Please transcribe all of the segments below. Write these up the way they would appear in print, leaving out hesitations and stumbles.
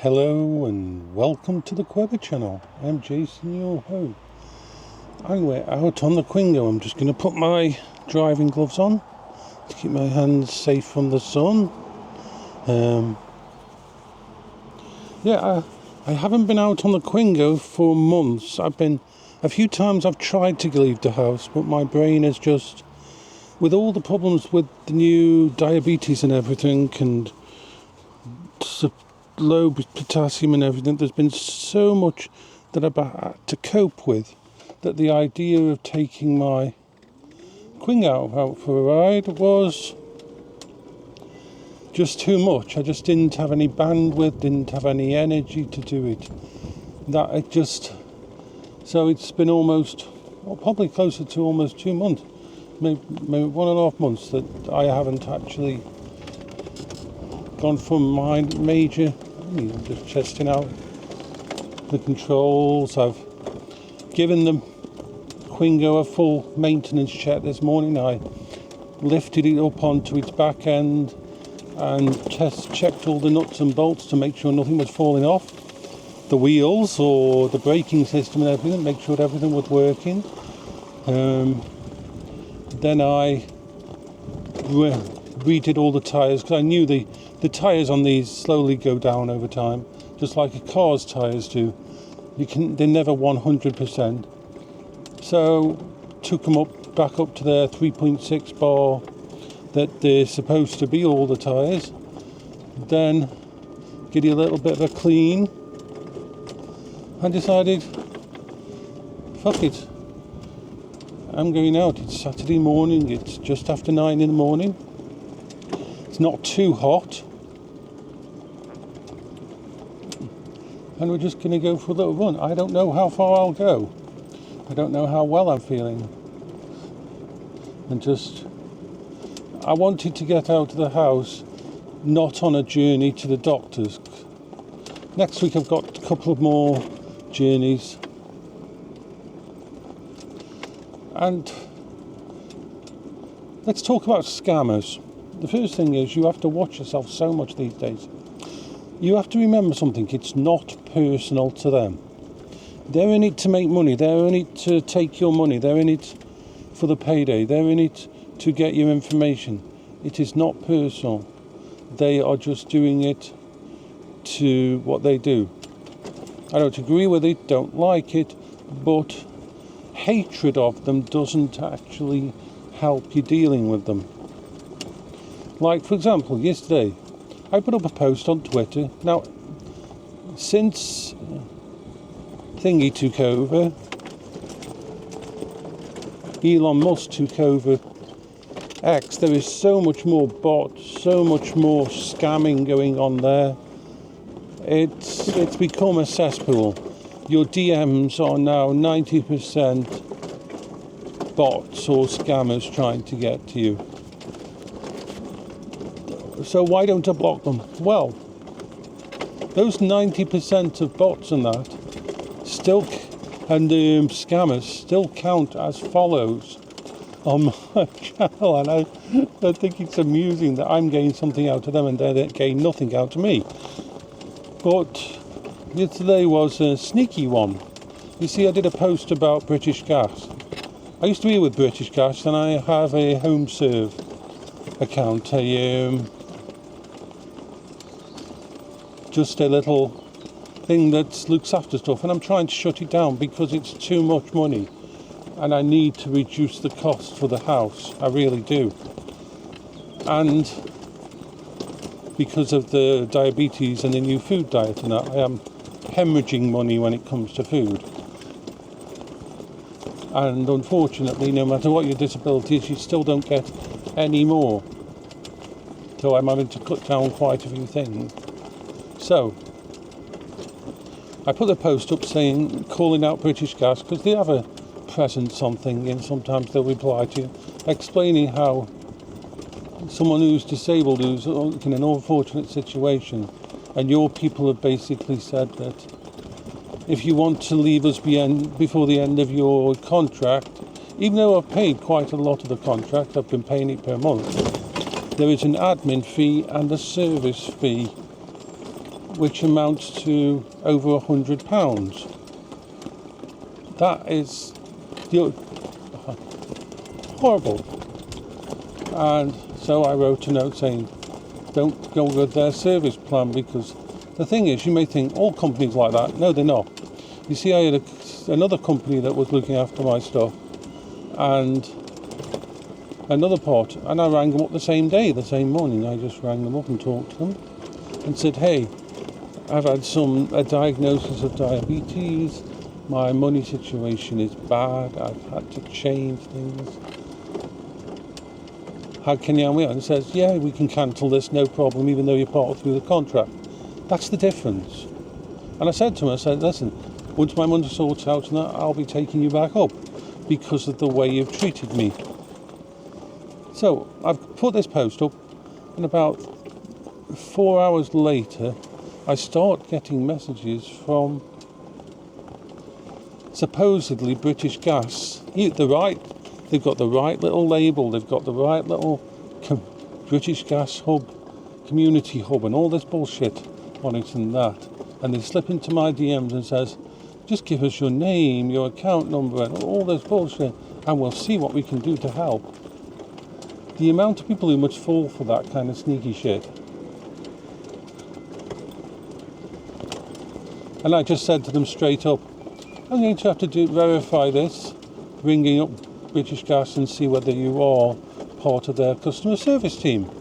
Hello and welcome to the Queber channel. I'm Jason, your host. Anyway, out on the Quingo, I'm just going to put my driving gloves on to keep my hands safe from the sun. I haven't been out on the Quingo for months. A few times I've tried to leave the house, but my brain is just, with all the problems with the new diabetes and everything, and low potassium and everything, there's been so much that I've had to cope with that the idea of taking my Quingo out for a ride was just too much. I just didn't have any bandwidth, didn't have any energy to do it. So it's been probably closer to almost 2 months, maybe 1.5 months that I haven't actually gone from my major. I'm just testing out the controls. I've given the Quingo a full maintenance check this morning. I lifted it up onto its back end and checked all the nuts and bolts to make sure nothing was falling off the wheels or the braking system and everything, make sure everything was working. Then I redid all the tyres, because I knew the tyres on these slowly go down over time, just like a car's tyres do. They're never 100%. So took them back up to their 3.6 bar that they're supposed to be, all the tyres. Then give you a little bit of a clean. I decided, fuck it, I'm going out. It's Saturday morning, it's just after 9 in the morning. It's not too hot. And we're just going to go for a little run. I don't know how far I'll go. I don't know how well I'm feeling. I wanted to get out of the house, not on a journey to the doctor's. Next week I've got a couple of more journeys. And let's talk about scammers. The first thing is, you have to watch yourself so much these days. You have to remember something: it's not personal to them. They're in it to make money, they're in it to take your money, they're in it for the payday, they're in it to get your information. It is not personal. They are just doing it to what they do. I don't agree with it, don't like it, but hatred of them doesn't actually help you dealing with them. Like, for example, yesterday I put up a post on Twitter. Now, since Thingy took over, Elon Musk took over X, there is so much more bots, so much more scamming going on there. It's become a cesspool. Your DMs are now 90% bots or scammers trying to get to you. So why don't I block them? Well, those 90% of bots and that scammers still count as follows on my channel, and I think it's amusing that I'm getting something out of them and they're getting nothing out of me. But yesterday was a sneaky one. You see, I did a post about British Gas. I used to be with British Gas, and I have a home serve account, just a little thing that looks after stuff, and I'm trying to shut it down because it's too much money and I need to reduce the cost for the house. I really do. And because of the diabetes and the new food diet and that, I am hemorrhaging money when it comes to food. And unfortunately, no matter what your disability is, you still don't get any more. So I'm having to cut down quite a few things. So I put a post up calling out British Gas, because they have a presence on thing, and sometimes they'll reply to you, explaining how someone who's disabled, who's in an unfortunate situation, and your people have basically said that if you want to leave us before the end of your contract, even though I've paid quite a lot of the contract, I've been paying it per month, there is an admin fee and a service fee which amounts to over £100. That is horrible. And so I wrote a note saying, don't go with their service plan, because the thing is, you may think all companies like that. No, they're not. You see, I had another company that was looking after my stuff, and another part, and I rang them up the same day, the same morning. I just rang them up and talked to them and said, hey, I've had a diagnosis of diabetes, my money situation is bad, I've had to change things. How can you help me out? And it says, yeah, we can cancel this, no problem, even though you're part through the contract. That's the difference. And I said to him, listen, once my money sorts out and that, I'll be taking you back up because of the way you've treated me. So I've put this post up, and about 4 hours later, I start getting messages from supposedly British Gas. They've got the right little label, they've got the right little British Gas hub, community hub, and all this bullshit on it and that. And they slip into my DMs and says, just give us your name, your account number, and all this bullshit, and we'll see what we can do to help. The amount of people who must fall for that kind of sneaky shit. And I just said to them straight up, I'm going to have to verify this, ringing up British Gas and see whether you are part of their customer service team.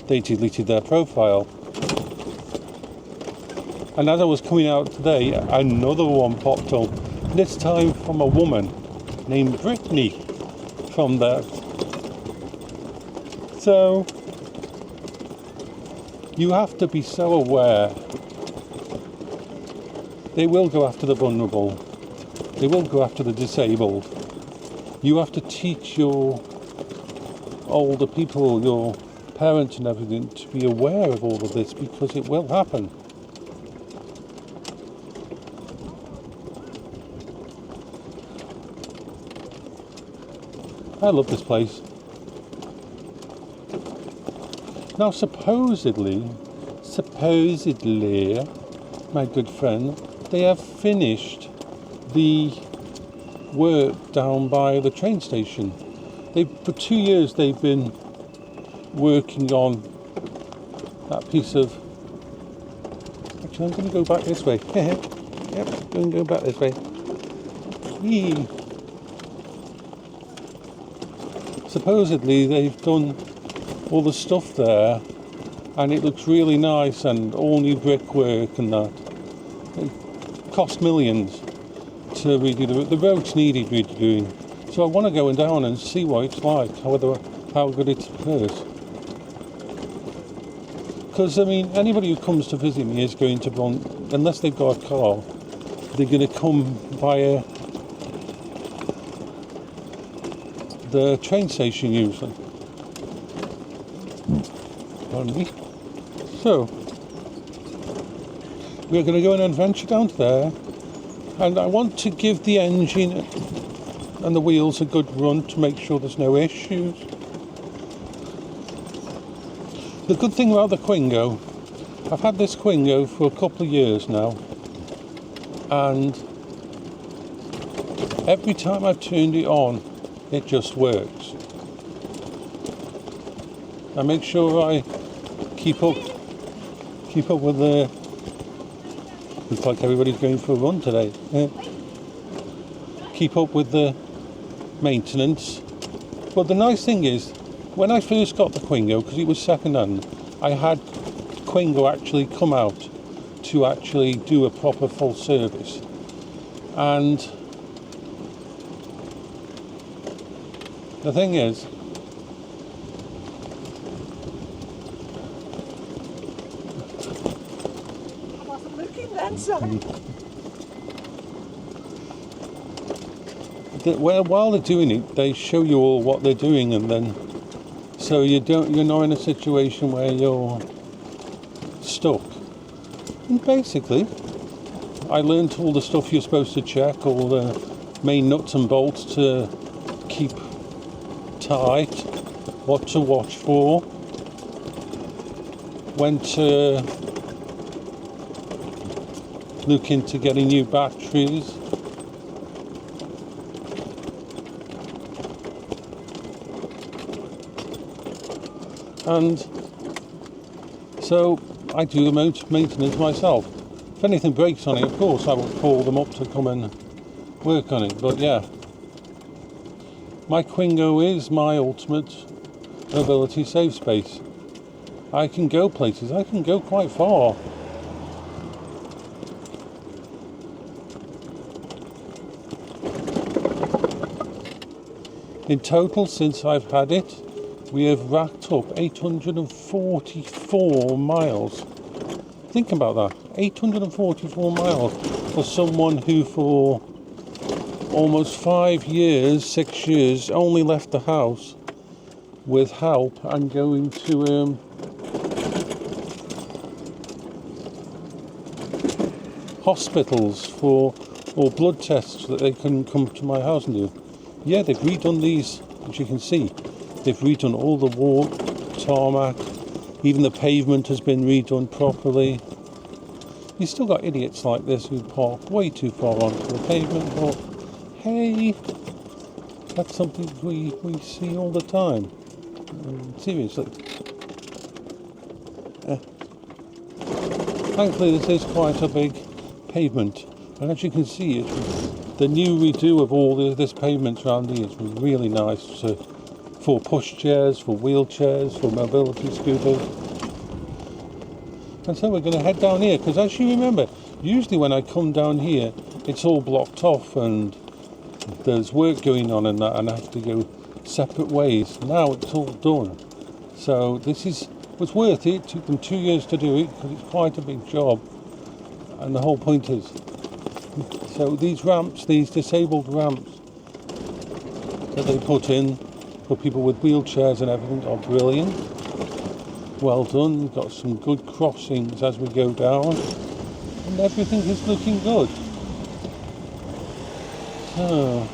They deleted their profile. And as I was coming out today, another one popped up, this time from a woman named Brittany from there. So, you have to be so aware. They will go after the vulnerable. They will go after the disabled. You have to teach your older people, your parents and everything, to be aware of all of this, because it will happen. I love this place. Now, supposedly, my good friend, they have finished the work down by the train station. For 2 years, they've been working on that piece of... Actually, I'm going to go back this way. Yep, going to go back this way. Whee. Supposedly, they've done all the stuff there, and it looks really nice, and all new brickwork and that. It cost millions to redo the roads needed redoing. So I want to go down and see what it's like, how good it is. Because, I mean, anybody who comes to visit me is going to run, unless they've got a car, they're going to come via the train station usually. Pardon me. So, we're going to go on an adventure down there, and I want to give the engine and the wheels a good run to make sure there's no issues. The good thing about the Quingo, I've had this Quingo for a couple of years now, and every time I've turned it on, it just works. I make sure I keep up with the... Looks like everybody's going for a run today. Yeah. Keep up with the maintenance. But the nice thing is, when I first got the Quingo, because it was second-hand, I had Quingo actually come out to actually do a proper full service. And the thing is, I wasn't looking then, sorry. While they're doing it, they show you all what they're doing, and then so you're not in a situation where you're stuck. And basically, I learned all the stuff you're supposed to check, all the main nuts and bolts to keep tight, what to watch for, when to look into getting new batteries. And so I do the maintenance myself. If anything breaks on it, of course, I will call them up to come and work on it. But yeah, my Quingo is my ultimate mobility safe space. I can go places, I can go quite far. In total, since I've had it, we have racked up 844 miles. Think about that, 844 miles for someone who for almost 5 years, 6 years, only left the house with help and going to hospitals for or blood tests that they couldn't come to my house and do. Yeah, they've redone these, as you can see. They've redone all the walk, tarmac, even the pavement has been redone properly. You've still got idiots like this who park way too far onto the pavement, but hey, that's something we see all the time. Seriously. Thankfully this is quite a big pavement, and as you can see, the new redo of all this pavement around here is really nice for push chairs, for wheelchairs, for mobility scooters. And so we're going to head down here, because as you remember, usually when I come down here it's all blocked off and there's work going on and that, and I have to go separate ways. Now it's all done, so this was worth it. It took them 2 years to do it because it's quite a big job, and the whole point is, so these ramps, these disabled ramps that they put in for people with wheelchairs and everything are brilliant. Well done. We've got some good crossings as we go down, and everything is looking good. So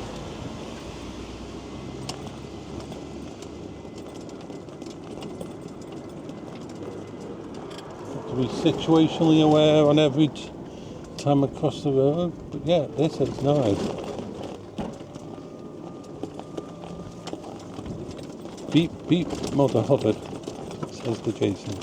to be situationally aware on every time across the road, but yeah, this is nice. Beep beep, Mother Hubbard, says the Jason.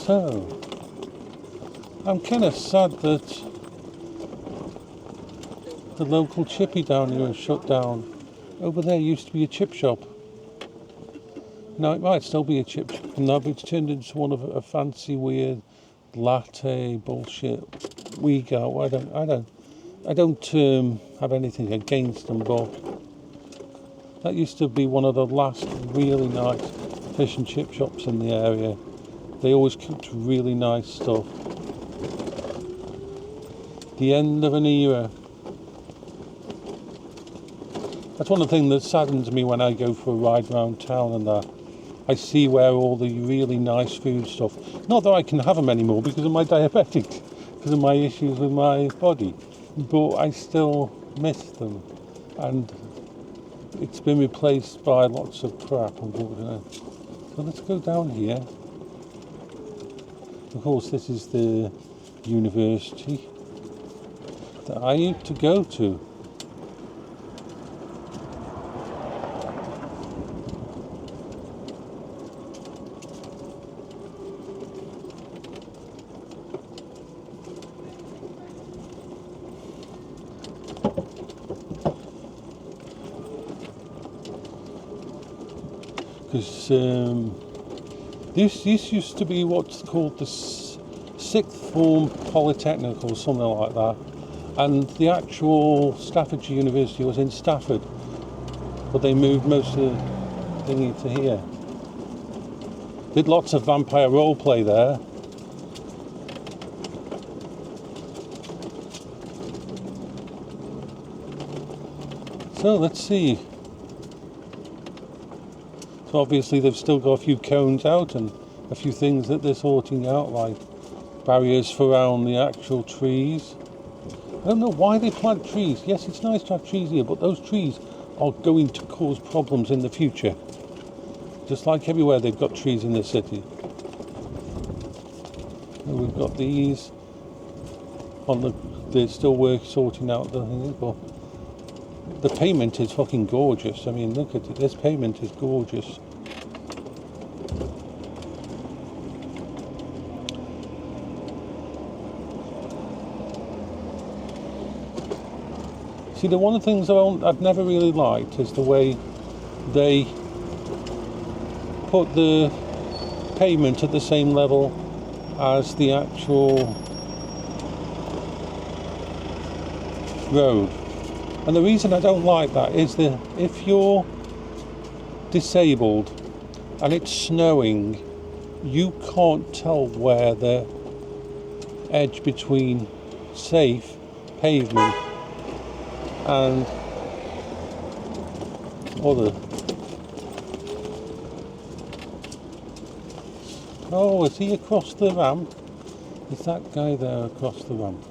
So, I'm kind of sad that the local chippy down here is shut down. Over there used to be a chip shop. Now it might still be a chip shop, and now it's turned into one of a fancy, weird latte bullshit. We go. I don't have anything against them, but that used to be one of the last really nice fish and chip shops in the area. They always cooked really nice stuff. The end of an era. That's one of the things that saddens me when I go for a ride around town and that. I see where all the really nice food stuff, not that I can have them anymore because of my diabetic, because of my issues with my body, but I still miss them. And it's been replaced by lots of crap, unfortunately. So let's go down here. Of course, this is the university that I used to go to. Because this used to be what's called the sixth form polytechnic or something like that, and the actual Staffordshire University was in Stafford, but they moved most of the thingy to here. Did lots of vampire roleplay there. So let's see. So obviously they've still got a few cones out and a few things that they're sorting out, like barriers for around the actual trees. I don't know why they plant trees. Yes, it's nice to have trees here, but those trees are going to cause problems in the future. Just like everywhere they've got trees in the city. And we've got these on the, they're still sorting out the things, but the pavement is fucking gorgeous. I mean, look at it, this pavement is gorgeous. See, the one of the things I've never really liked is the way they put the pavement at the same level as the actual road. And the reason I don't like that is that if you're disabled and it's snowing, you can't tell where the edge between safe pavement and other. Oh, is he across the ramp? Is that guy there across the ramp?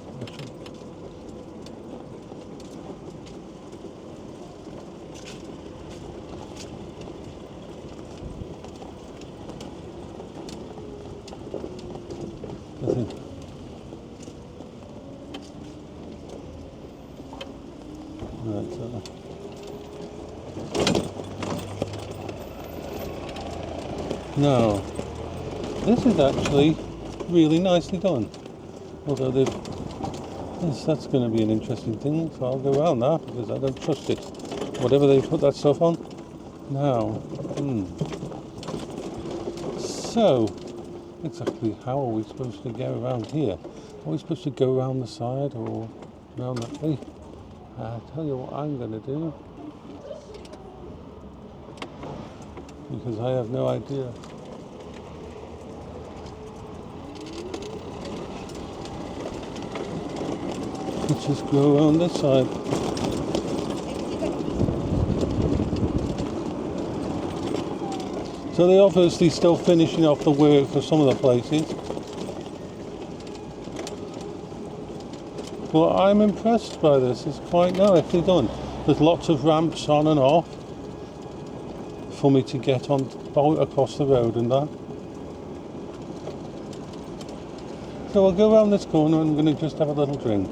No, this is actually really nicely done. Although that's going to be an interesting thing, so I'll go around that because I don't trust it. Whatever they put that stuff on. Now, so exactly how are we supposed to get around here? Are we supposed to go around the side or around that way? I'll tell you what I'm going to do, because I have no idea. Let's just go around this side. So they're obviously still finishing off the work for some of the places. Well, I'm impressed by this. It's quite nicely done. There's lots of ramps on and off for me to get on across the road and that. So I'll go around this corner and I'm going to just have a little drink.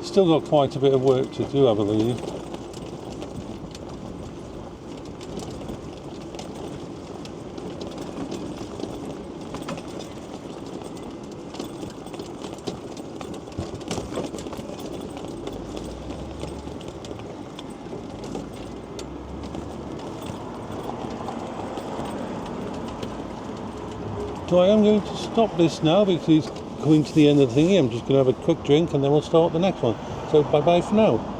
Still got quite a bit of work to do, I believe. So I am going to stop this now because it's coming to the end of the thing. I'm just going to have a quick drink and then we'll start the next one. So bye bye for now.